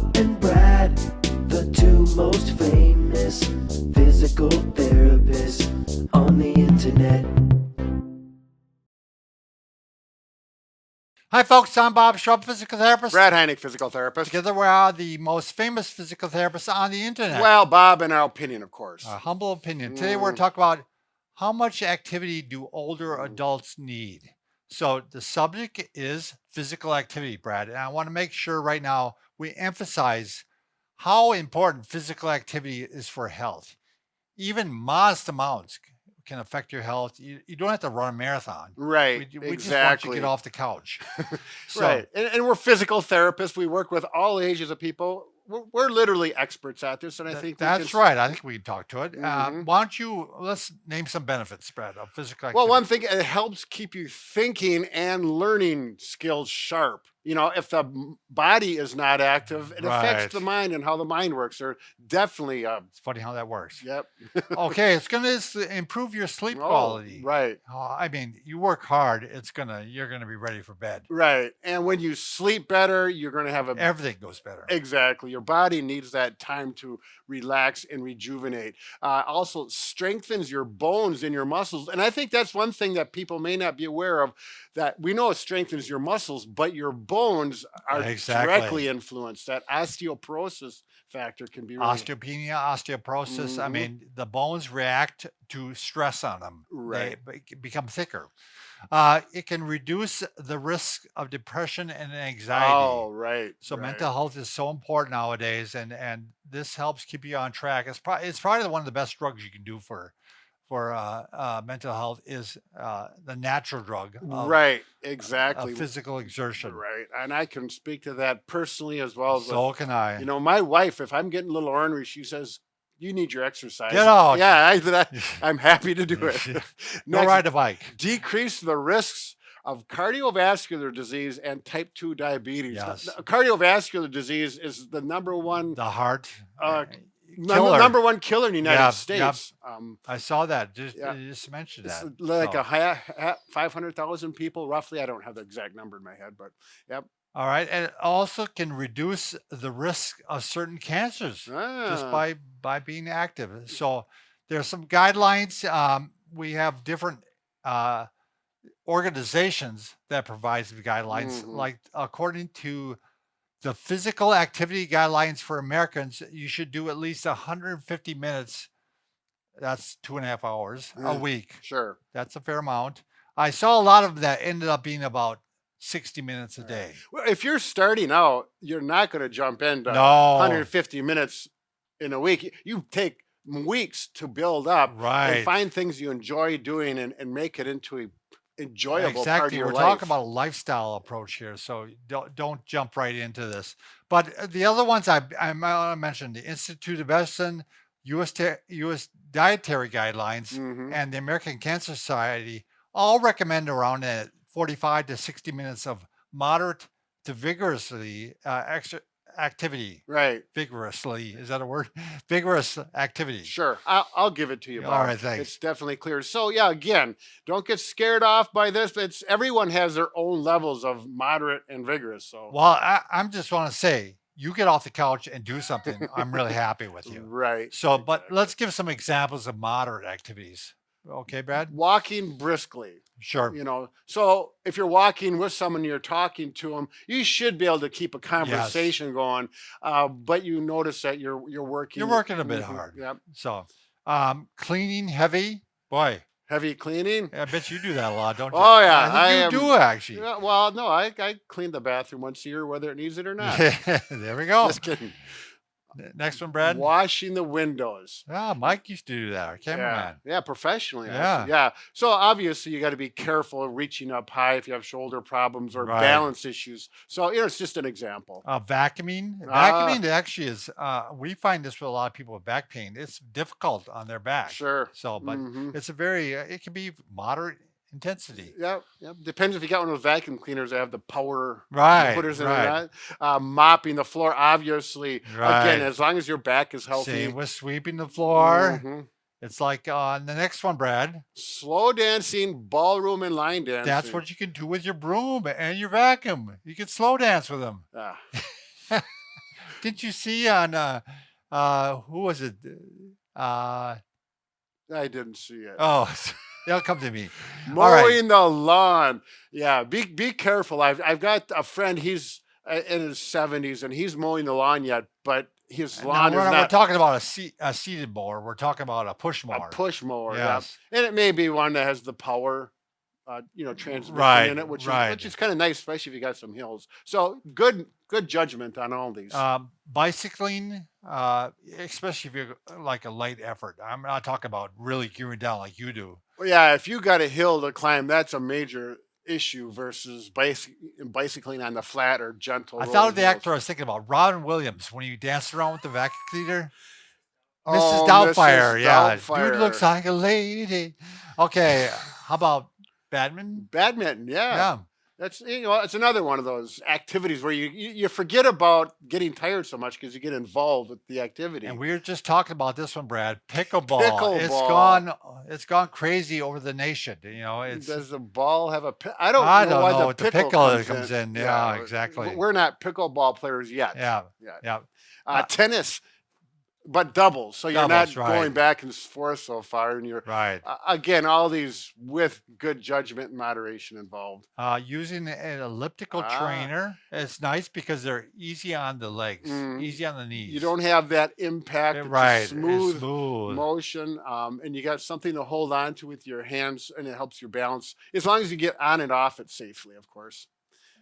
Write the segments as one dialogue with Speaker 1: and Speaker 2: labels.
Speaker 1: Bob and Brad, the two most famous physical therapists on the internet.
Speaker 2: Hi folks, I'm Bob Schrupp, physical therapist.
Speaker 3: Brad Heineck, physical therapist.
Speaker 2: Together we are the most famous physical therapists on the internet.
Speaker 3: Well, Bob, in our opinion, of course.
Speaker 2: Our humble opinion. Today we're talking about how much activity do older adults need? So the subject is physical activity, Brad. And I want to make sure right now we emphasize how important physical activity is for health. Even modest amounts can affect your health. You don't have to run a marathon.
Speaker 3: Right,
Speaker 2: We
Speaker 3: exactly.
Speaker 2: just want you to get off the couch.
Speaker 3: Right, and we're physical therapists. We work with all ages of people. We're literally experts at this, and I think
Speaker 2: that's right. I think we can talk to it. Why don't you let's name some benefits, Brad, of physical activity.
Speaker 3: Well, one thing, it helps keep you thinking and learning skills sharp. You know, if the body is not active, it affects the mind and how the mind works. They're definitely.
Speaker 2: It's funny how that works.
Speaker 3: Yep.
Speaker 2: Okay, it's going to improve your sleep quality.
Speaker 3: Right.
Speaker 2: I mean, you work hard. You're gonna be ready for bed.
Speaker 3: Right, and when you sleep better, you're going to have
Speaker 2: everything goes better.
Speaker 3: Exactly. Your body needs that time to relax and rejuvenate. Also strengthens your bones and your muscles. And I think that's one thing that people may not be aware of, that we know it strengthens your muscles, but your bones are directly influenced. That osteoporosis factor can be
Speaker 2: osteopenia, osteoporosis. I mean, the bones react to stress on them.
Speaker 3: Right.
Speaker 2: They become thicker. It can reduce the risk of depression and anxiety.
Speaker 3: Oh, right.
Speaker 2: So mental health is so important nowadays, and this helps keep you on track. It's probably one of the best drugs you can do for mental health is the natural drug.
Speaker 3: Right. Exactly.
Speaker 2: Physical exertion.
Speaker 3: Right. And I can speak to that personally as well.
Speaker 2: So can I.
Speaker 3: You know, my wife, if I'm getting a little ornery, she says, "You need your exercise."
Speaker 2: Get out.
Speaker 3: Yeah, I'm happy to do it.
Speaker 2: Go ride a bike.
Speaker 3: Decrease the risks of cardiovascular disease and type 2 diabetes.
Speaker 2: Yes.
Speaker 3: Cardiovascular disease is the number one.
Speaker 2: The heart.
Speaker 3: Number one killer in the United States.
Speaker 2: I saw that. You just mentioned that.
Speaker 3: It's like 500,000 people, roughly. I don't have the exact number in my head, but yep.
Speaker 2: All right, and it also can reduce the risk of certain cancers just by being active. So there's some guidelines. We have different organizations that provide the guidelines. Like according to the physical activity guidelines for Americans, you should do at least 150 minutes. That's 2.5 hours a week.
Speaker 3: Sure,
Speaker 2: that's a fair amount. I saw a lot of that ended up being about 60 minutes a day.
Speaker 3: Well, if you're starting out, you're not going to jump into 150 minutes in a week. You take weeks to build up and find things you enjoy doing and make it into a enjoyable part of your life.
Speaker 2: We're talking about a lifestyle approach here, so don't jump right into this. But the other ones I mentioned, the Institute of Medicine, U.S. Dietary Guidelines, and the American Cancer Society all recommend around 45 to 60 minutes of moderate to vigorously activity.
Speaker 3: Right.
Speaker 2: Vigorously. Is that a word? Vigorous activity.
Speaker 3: Sure. I'll give it to you, Bob.
Speaker 2: All right, thanks.
Speaker 3: It's definitely clear. So yeah, again, don't get scared off by this. Everyone has their own levels of moderate and vigorous. So
Speaker 2: well, I'm just want to say, you get off the couch and do something. I'm really happy with you.
Speaker 3: Right.
Speaker 2: So, but let's give some examples of moderate activities. Okay, Brad?
Speaker 3: Walking briskly.
Speaker 2: Sure.
Speaker 3: You know, so if you're walking with someone, you're talking to them, you should be able to keep a conversation going. But you notice that you're working.
Speaker 2: You're working a bit hard.
Speaker 3: Yep.
Speaker 2: So, cleaning heavy. Boy.
Speaker 3: Heavy cleaning?
Speaker 2: I bet you do that a lot, don't you?
Speaker 3: Oh, yeah.
Speaker 2: I think you do, actually.
Speaker 3: Yeah, well, no, I clean the bathroom once a year, whether it needs it or not.
Speaker 2: There we go.
Speaker 3: Just kidding.
Speaker 2: Next one, Brad.
Speaker 3: Washing the windows.
Speaker 2: Mike used to do that, our cameraman.
Speaker 3: Yeah, professionally.
Speaker 2: Yeah.
Speaker 3: Yeah. So obviously you got to be careful of reaching up high if you have shoulder problems or balance issues. So, it's just an example.
Speaker 2: Vacuuming. Vacuuming actually is, we find this with a lot of people with back pain. It's difficult on their back.
Speaker 3: Sure.
Speaker 2: So, but it's it can be moderate intensity.
Speaker 3: Yep. Depends if you got one of those vacuum cleaners that have the power putters in it. Mopping the floor, obviously. Again, as long as your back is healthy.
Speaker 2: Same with sweeping the floor. It's like on the next one, Brad.
Speaker 3: Slow dancing, ballroom, and line dancing.
Speaker 2: That's what you can do with your broom and your vacuum. You can slow dance with them. Didn't you see on who was it? Uh,
Speaker 3: I didn't see it.
Speaker 2: oh, they'll come to me. All right.
Speaker 3: Mowing the lawn. Yeah, be careful. I've got a friend. He's in his 70s and he's mowing the lawn yet, but his
Speaker 2: Now
Speaker 3: lawn is
Speaker 2: we're
Speaker 3: not
Speaker 2: talking about a seated mower. We're talking about a push
Speaker 3: a
Speaker 2: mower.
Speaker 3: push mower.
Speaker 2: Yes.
Speaker 3: Yeah, and it may be one that has the power, transmission
Speaker 2: Right,
Speaker 3: in it, which
Speaker 2: right.
Speaker 3: is kind of nice, especially if you got some hills. So good judgment on all these.
Speaker 2: Bicycling, especially if you're like a light effort. I'm not talking about really gearing down like you do.
Speaker 3: Well, yeah, if you got a hill to climb, that's a major issue versus bicycling on the flat or gentle.
Speaker 2: I thought of
Speaker 3: rolling
Speaker 2: the
Speaker 3: hills.
Speaker 2: actor I was thinking about, Robin Williams, when he danced around with the vacuum cleaner.
Speaker 3: Oh,
Speaker 2: Mrs. Doubtfire,
Speaker 3: Mrs.
Speaker 2: yeah.
Speaker 3: Doubtfire.
Speaker 2: Dude looks like a lady. Okay, how about badminton?
Speaker 3: Badminton, yeah.
Speaker 2: Yeah.
Speaker 3: That's it's another one of those activities where you forget about getting tired so much because you get involved with the activity.
Speaker 2: And we were just talking about this one, Brad. Pickleball.
Speaker 3: Pickleball.
Speaker 2: It's gone crazy over the nation. It's
Speaker 3: Does the ball have a? I
Speaker 2: I
Speaker 3: don't
Speaker 2: don't
Speaker 3: know why
Speaker 2: know.
Speaker 3: the
Speaker 2: The
Speaker 3: pickle
Speaker 2: comes in. Yeah, exactly.
Speaker 3: We're not pickleball players yet.
Speaker 2: Yeah.
Speaker 3: Yeah.
Speaker 2: Yeah.
Speaker 3: Tennis, but doubles. So you're
Speaker 2: Doubles,
Speaker 3: not
Speaker 2: right.
Speaker 3: going back and forth so far, and you're
Speaker 2: Right.
Speaker 3: Again, all these with good judgment and moderation involved.
Speaker 2: Using an elliptical
Speaker 3: Ah.
Speaker 2: trainer, it's nice because they're easy on the legs, easy on the knees.
Speaker 3: You don't have that impact. It's a
Speaker 2: right. It's
Speaker 3: smooth
Speaker 2: smooth.
Speaker 3: motion, and you got something to hold on to with your hands, and it helps your balance as long as you get on and off it safely, of course.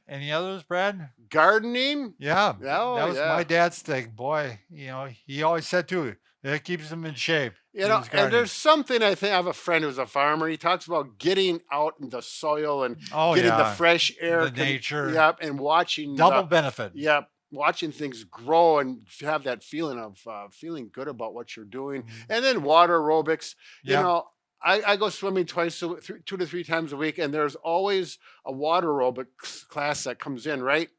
Speaker 2: Any others, Brad?
Speaker 3: Gardening.
Speaker 2: Yeah.
Speaker 3: Oh,
Speaker 2: that was
Speaker 3: yeah.
Speaker 2: my dad's thing. Boy, he always said too, it keeps him in shape.
Speaker 3: And there's something, I think I have a friend who's a farmer. He talks about getting out in the soil and getting the fresh air,
Speaker 2: the nature.
Speaker 3: Yep, and watching
Speaker 2: Double benefit.
Speaker 3: Yep, watching things grow and have that feeling of feeling good about what you're doing. And then water aerobics.
Speaker 2: Yep.
Speaker 3: I go swimming 2 to 3 times a week, and there's always a water aerobics class that comes in, right?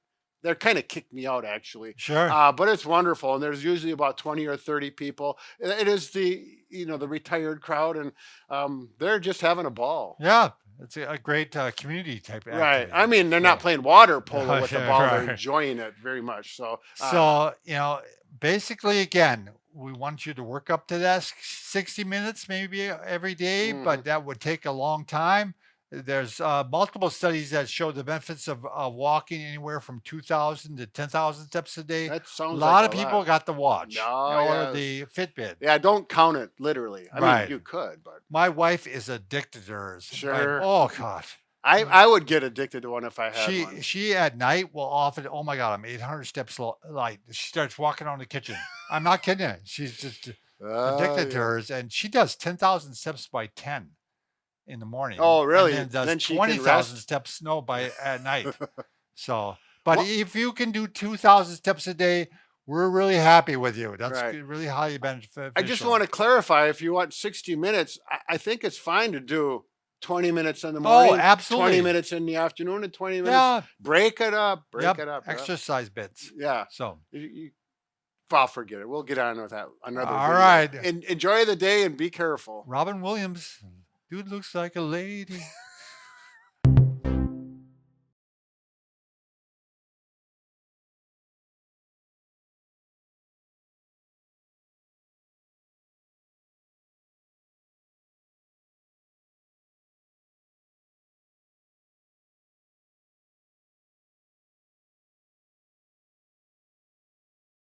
Speaker 3: They're kind of kicked me out, actually.
Speaker 2: Sure.
Speaker 3: But it's wonderful, and there's usually about 20 or 30 people. It is the retired crowd, and they're just having a ball.
Speaker 2: Yeah, it's a great community type activity.
Speaker 3: Right. I mean, they're not playing water polo with the
Speaker 2: Yeah,
Speaker 3: ball;
Speaker 2: right.
Speaker 3: they're enjoying it very much. So,
Speaker 2: basically, again, we want you to work up to that 60 minutes maybe every day, but that would take a long time. There's multiple studies that show the benefits of walking anywhere from 2,000 to 10,000 steps a day.
Speaker 3: that sounds
Speaker 2: A lot
Speaker 3: like
Speaker 2: of people got the watch or the Fitbit.
Speaker 3: Yeah, don't count it literally. I
Speaker 2: Right.
Speaker 3: mean, you could, but
Speaker 2: My wife is addicted to hers.
Speaker 3: Sure.
Speaker 2: Oh gosh.
Speaker 3: I would get addicted to one if I had one.
Speaker 2: She at night will often, oh my God, I'm 800 steps light. She starts walking around the kitchen. I'm not kidding you. She's just addicted to hers, and she does 10,000 steps by 10 in the morning.
Speaker 3: Oh, really?
Speaker 2: And then
Speaker 3: Then
Speaker 2: does
Speaker 3: she can
Speaker 2: 20,000
Speaker 3: rest?
Speaker 2: steps by at night. So, but
Speaker 3: Well-
Speaker 2: if you can do 2,000 steps a day, we're really happy with you. That's
Speaker 3: Right.
Speaker 2: really highly beneficial.
Speaker 3: I just want to clarify: if you want 60 minutes, I think it's fine to do 20 minutes in the morning,
Speaker 2: absolutely.
Speaker 3: 20 minutes in the afternoon, and 20 minutes.
Speaker 2: Yeah.
Speaker 3: Break it up. Break
Speaker 2: Yep,
Speaker 3: it up.
Speaker 2: exercise bits.
Speaker 3: Yeah.
Speaker 2: So,
Speaker 3: I'll forget it. We'll get on with that another.
Speaker 2: All
Speaker 3: video.
Speaker 2: right.
Speaker 3: Enjoy the day and be careful.
Speaker 2: Robin Williams, dude looks like a lady.